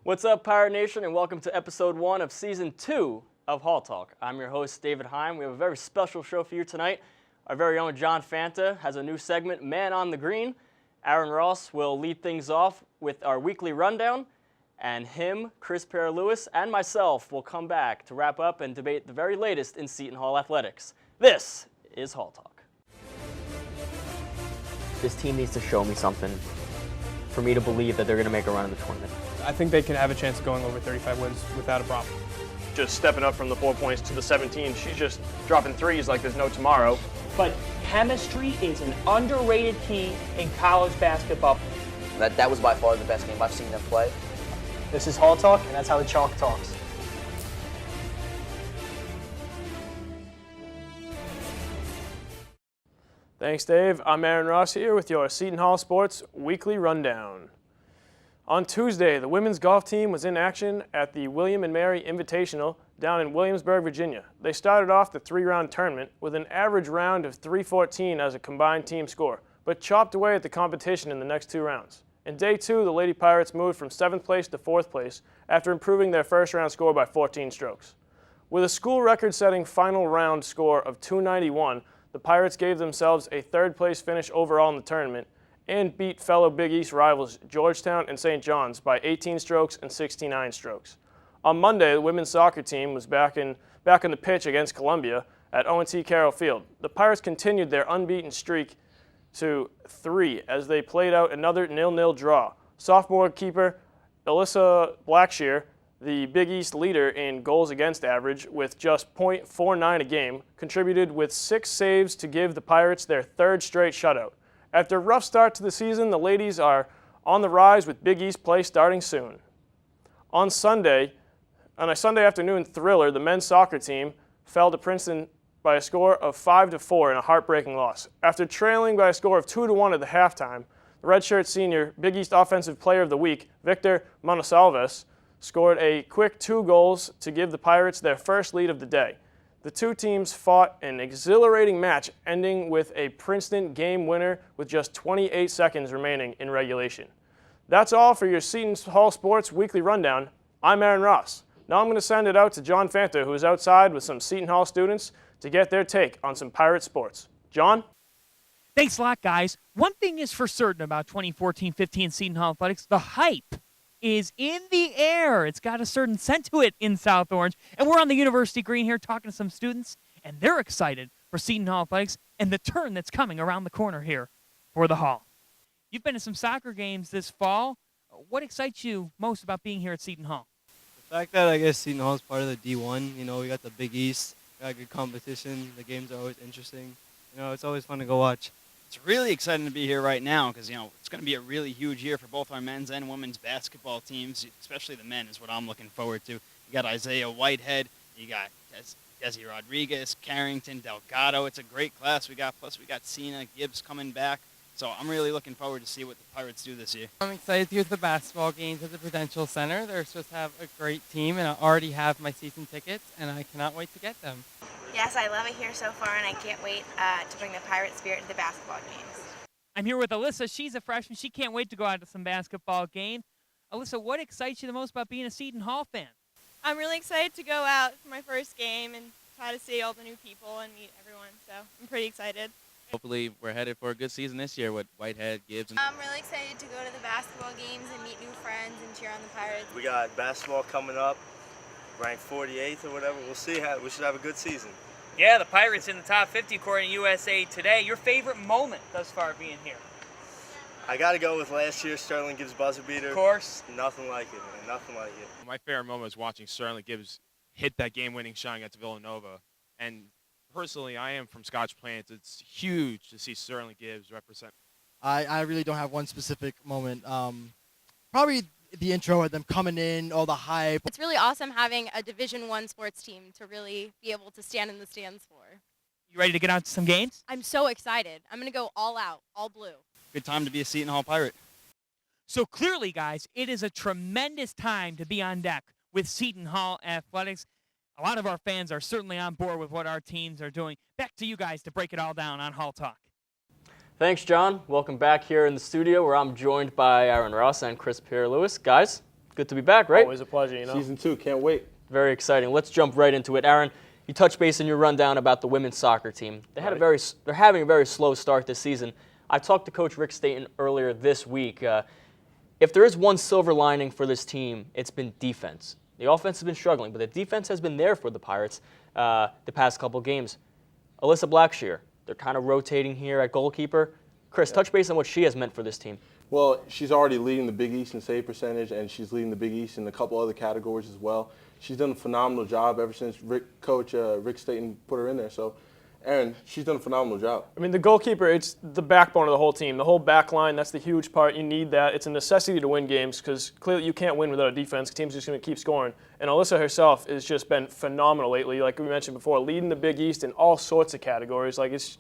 What's up, Pirate Nation, and welcome to episode 1 of season 2 of Hall Talk. I'm your host, David Heim. We have a very special show for you tonight. Our very own John Fanta has a new segment, Man on the Green. Aaron Ross will lead things off with our weekly rundown, and him, Chris Pierre-Louis, and myself will come back to wrap up and debate the very latest in Seton Hall athletics. This is Hall Talk. This team needs to show me something for me to believe that they're going to make a run in the tournament. I think they can have a chance of going over 35 wins without a problem. Just stepping up from the 4 points to the 17. She's just dropping threes like there's no tomorrow. But chemistry is an underrated key in college basketball. That was by far the best game I've seen them play. This is Hall Talk, and that's how the chalk talks. Thanks, Dave. I'm Aaron Ross here with your Seton Hall Sports Weekly Rundown. On Tuesday, the women's golf team was in action at the William and Mary Invitational down in Williamsburg, Virginia. They started off the 3-round tournament with an average round of 314 as a combined team score, but chopped away at the competition in the next 2 rounds. In day 2, the Lady Pirates moved from 7th place to 4th place after improving their first round score by 14 strokes. With a school record-setting final round score of 291, the Pirates gave themselves a 3rd place finish overall in the tournament and beat fellow Big East rivals Georgetown and St. John's by 18 strokes and 69 strokes. On Monday, the women's soccer team was back on the pitch against Columbia at O&T Carroll Field. The Pirates continued their unbeaten streak to 3 as they played out another 0-0 draw. Sophomore keeper Alyssa Blackshear, the Big East leader in goals against average with just .49 a game, contributed with 6 saves to give the Pirates their 3rd straight shutout. After a rough start to the season, the ladies are on the rise with Big East play starting soon. On a Sunday afternoon thriller, the men's soccer team fell to Princeton by a score of 5-4 in a heartbreaking loss. After trailing by a score of 2-1 at the halftime, the redshirt senior Big East Offensive Player of the Week, Victor Manosalves, scored a quick 2 goals to give the Pirates their first lead of the day. The two teams fought an exhilarating match, ending with a Princeton game winner with just 28 seconds remaining in regulation. That's all for your Seton Hall Sports Weekly Rundown. I'm Aaron Ross. Now I'm going to send it out to John Fanta, who is outside with some Seton Hall students to get their take on some Pirate sports. John? Thanks a lot, guys. One thing is for certain about 2014-15 Seton Hall Athletics, the hype is in the air. It's got a certain scent to it in South Orange. And we're on the University Green here talking to some students, and they're excited for Seton Hall Athletics and the turn that's coming around the corner here for the Hall. You've been to some soccer games this fall. What excites you most about being here at Seton Hall? The fact that I guess Seton Hall is part of the D1, we got the Big East, got good competition. The games are always interesting. It's always fun to go watch. It's really exciting to be here right now because, it's going to be a really huge year for both our men's and women's basketball teams, especially the men is what I'm looking forward to. You got Isaiah Whitehead, you got Desi Rodriguez, Carrington, Delgado. It's a great class we got. Plus we got Cena, Gibbs coming back. So I'm really looking forward to see what the Pirates do this year. I'm excited to go to the basketball games at the Prudential Center. They're supposed to have a great team, and I already have my season tickets, and I cannot wait to get them. Yes, I love it here so far, and I can't wait to bring the Pirate spirit to the basketball games. I'm here with Alyssa. She's a freshman. She can't wait to go out to some basketball games. Alyssa, what excites you the most about being a Seton Hall fan? I'm really excited to go out for my first game and try to see all the new people and meet everyone, so I'm pretty excited. Hopefully we're headed for a good season this year with Whitehead, Gibbs. I'm really excited to go to the basketball games and meet new friends and cheer on the Pirates. We got basketball coming up, ranked 48th or whatever. We'll see. We should have a good season. Yeah, the Pirates in the top 50 according to USA Today. Your favorite moment thus far being here? I got to go with last year's Sterling Gibbs buzzer beater. Of course. Nothing like it, man. Nothing like it. My favorite moment was watching Sterling Gibbs hit that game-winning shot against Villanova. And personally, I am from Scotch Plains. It's huge to see Sterling Gibbs represent. I really don't have one specific moment. Probably the intro of them coming in, all the hype. It's really awesome having a Division I sports team to really be able to stand in the stands for. You ready to get out to some games? I'm so excited. I'm going to go all out, all blue. Good time to be a Seton Hall Pirate. So clearly, guys, it is a tremendous time to be on deck with Seton Hall Athletics. A lot of our fans are certainly on board with what our teams are doing. Back to you guys to break it all down on Hall Talk. Thanks, John. Welcome back here in the studio where I'm joined by Aaron Ross and Chris Pierre-Louis. Guys, Good to be back, right? Always a pleasure, you know. Season 2, can't wait. Very exciting. Let's jump right into it. Aaron, you touched base in your rundown about the women's soccer team. They're having a very slow start this season. I talked to Coach Rick Staten earlier this week. If there is one silver lining for this team, it's been defense. The offense has been struggling, but the defense has been there for the Pirates the past couple games. Alyssa Blackshear, they're kind of rotating here at goalkeeper. Chris, touch base on what she has meant for this team. Well, she's already leading the Big East in save percentage, and she's leading the Big East in a couple other categories as well. She's done a phenomenal job ever since Coach Rick Staten put her in there. So, Aaron, she's done a phenomenal job. I mean, the goalkeeper, it's the backbone of the whole team. The whole back line, that's the huge part. You need that. It's a necessity to win games because clearly you can't win without a defense. The team's just going to keep scoring. And Alyssa herself has just been phenomenal lately. Like we mentioned before, leading the Big East in all sorts of categories. Like it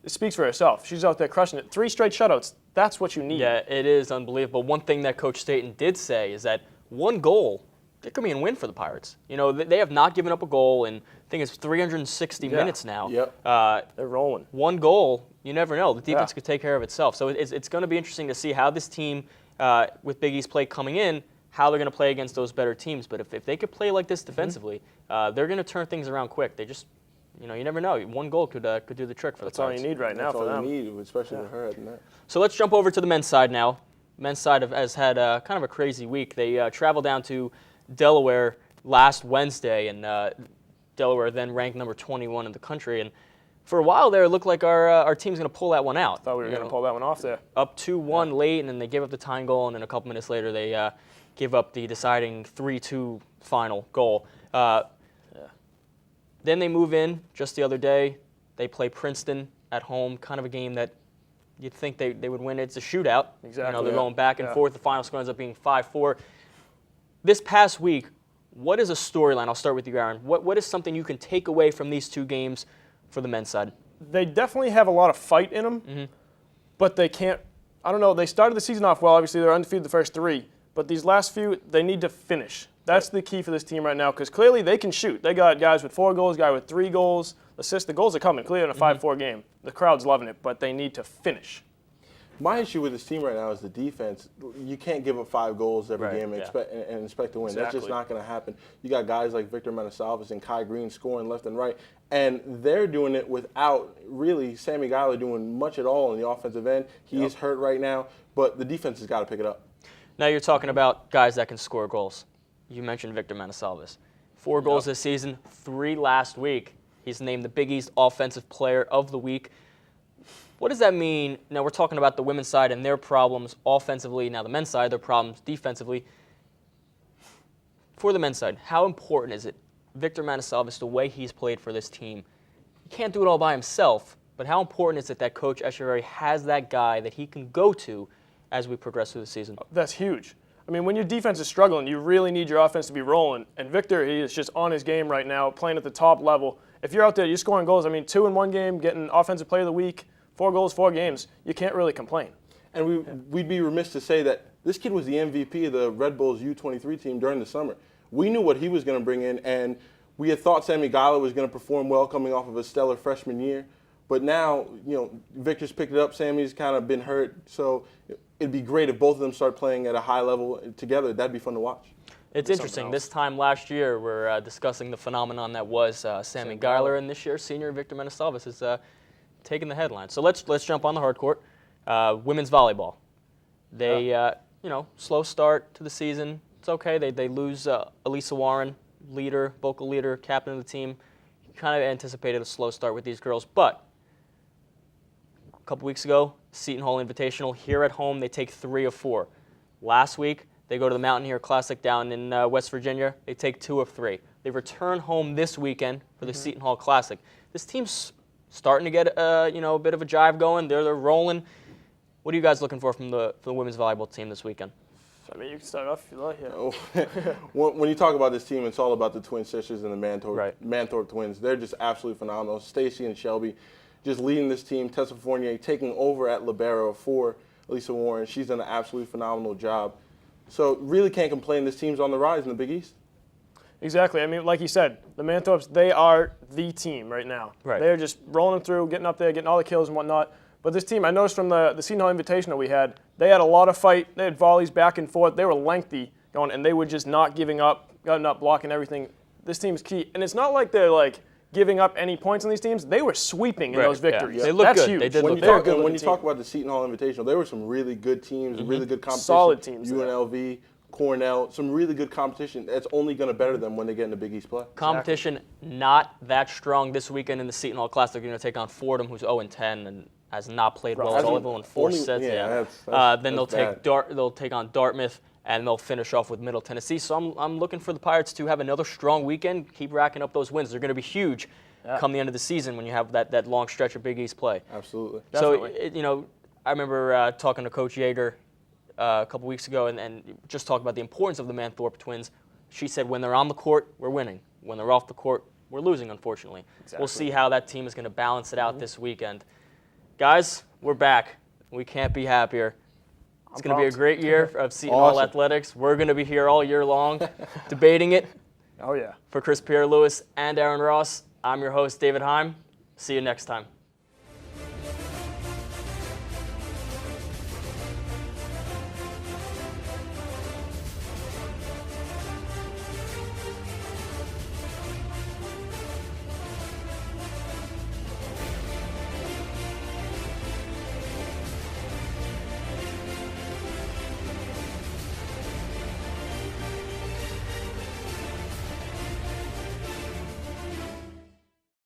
speaks for herself. She's out there crushing it. 3 straight shutouts. That's what you need. Yeah, it is unbelievable. One thing that Coach Staten did say is that one goal, it could be a win for the Pirates. You know, they have not given up a goal in, I think it's 360 minutes now. Yep. They're rolling. One goal, you never know. The defense could take care of itself. So it's going to be interesting to see how this team, with Big East play coming in, how they're going to play against those better teams. But if they could play like this defensively, they're going to turn things around quick. They just, you know, you never know. One goal could do the trick for the Pirates. That's all you need right now for them. That's all you need, especially with her at the net. So let's jump over to the men's side now. Men's side has had kind of a crazy week. They traveled down to Delaware last Wednesday, and Delaware then ranked number 21 in the country. And for a while there, it looked like our team's going to pull that one out. Thought we were going to pull that one off there. Up 2-1 late, and then they gave up the tying goal, and then a couple minutes later they gave up the deciding 3-2 final goal. Then they move in just the other day. They play Princeton at home, kind of a game that you'd think they would win. It's a shootout. Exactly. You know, they're going back and forth. The final score ends up being 5-4. This past week, what is a storyline? I'll start with you, Aaron. What is something you can take away from these 2 games for the men's side? They definitely have a lot of fight in them, but they can't. I don't know. They started the season off well. Obviously, they're undefeated the first 3, but these last few, they need to finish. That's the key for this team right now because clearly they can shoot. They got guys with 4 goals, guy with 3 goals, assists. The goals are coming clearly in a 5-4 game. The crowd's loving it, but they need to finish. My issue with this team right now is the defense. You can't give up 5 goals every game and expect to win. Exactly. That's just not going to happen. You got guys like Victor Manasalvas and Kai Green scoring left and right, and they're doing it without really Sammy Geiler doing much at all in the offensive end. He is hurt right now, but the defense has got to pick it up. Now you're talking about guys that can score goals. You mentioned Victor Manasalvas. 4 goals this season, 3 last week. He's named the Big East Offensive Player of the Week. What does that mean? Now we're talking about the women's side and their problems offensively. Now the men's side, their problems defensively. For the men's side, how important is it, Victor Manasalvas, the way he's played for this team? He can't do it all by himself, but how important is it that Coach Echeverry has that guy that he can go to as we progress through the season? That's huge. I mean, when your defense is struggling, you really need your offense to be rolling. And Victor, he is just on his game right now, playing at the top level. If you're out there, you're scoring goals. I mean, 2 in 1 game, getting Offensive Player of the Week, 4 goals, 4 games. You can't really complain. And we'd be remiss to say that this kid was the MVP of the Red Bulls U23 team during the summer. We knew what he was going to bring in, and we had thought Sammy Geiler was going to perform well coming off of a stellar freshman year. But now, you know, Victor's picked it up. Sammy's kind of been hurt. So it'd be great if both of them start playing at a high level together. That'd be fun to watch. It's interesting. This time last year, we're discussing the phenomenon that was Sammy Geiler, and this year, senior Victor Manasalvas is taking the headline. So let's jump on the hard court. Women's volleyball. They, you know, slow start to the season. It's okay. They lose Elisa Warren, leader, vocal leader, captain of the team. Kind of anticipated a slow start with these girls, but a couple weeks ago, Seton Hall Invitational here at home, they take 3 of 4. Last week, they go to the Mountaineer Classic down in West Virginia. They take 2 of 3. They return home this weekend for the Seton Hall Classic. This team's starting to get you know, a bit of a jive going. They're rolling. What are you guys looking for from the women's volleyball team this weekend? I mean, you can start off if you like. Yeah. When you talk about this team, it's all about the twin sisters and the Manthorpe twins. They're just absolutely phenomenal. Stacy and Shelby just leading this team. Tessa Fournier taking over at libero for Elisa Warren. She's done an absolutely phenomenal job. So really can't complain. This team's on the rise in the Big East. Exactly. I mean, like you said, the Manthorpes, they are the team right now. Right. They're just rolling them through, getting up there, getting all the kills and whatnot. But this team, I noticed from the Seton Hall Invitational we had, they had a lot of fight. They had volleys back and forth. They were lengthy going, and they were just not giving up, blocking everything. This team's key. And it's not like they're like giving up any points on these teams. They were sweeping in those victories. Yeah. They look That's good. huge. They did When look you, when you talk about the Seton Hall Invitational, there were some really good teams, really good competition. Solid teams. UNLV, Cornell, some really good competition. That's only going to better them when they get into Big East play. Competition not that strong this weekend in the Seton Hall Classic. They're going to take on Fordham, who's 0-10 and has not played well at all in 4 sets. Then they'll take on Dartmouth, and they'll finish off with Middle Tennessee. So I'm looking for the Pirates to have another strong weekend, keep racking up those wins. They're going to be huge come the end of the season when you have that long stretch of Big East play. Absolutely. So, I remember talking to Coach Yeager a couple weeks ago and just talking about the importance of the Manthorpe twins. She said when they're on the court, we're winning. When they're off the court, we're losing, unfortunately. Exactly. We'll see how that team is going to balance it out this weekend. Guys, we're back. We can't be happier. It's going to be a great year of Seton Hall athletics. We're going to be here all year long debating it. Oh, yeah. For Chris Pierre-Louis and Aaron Ross, I'm your host, David Heim. See you next time.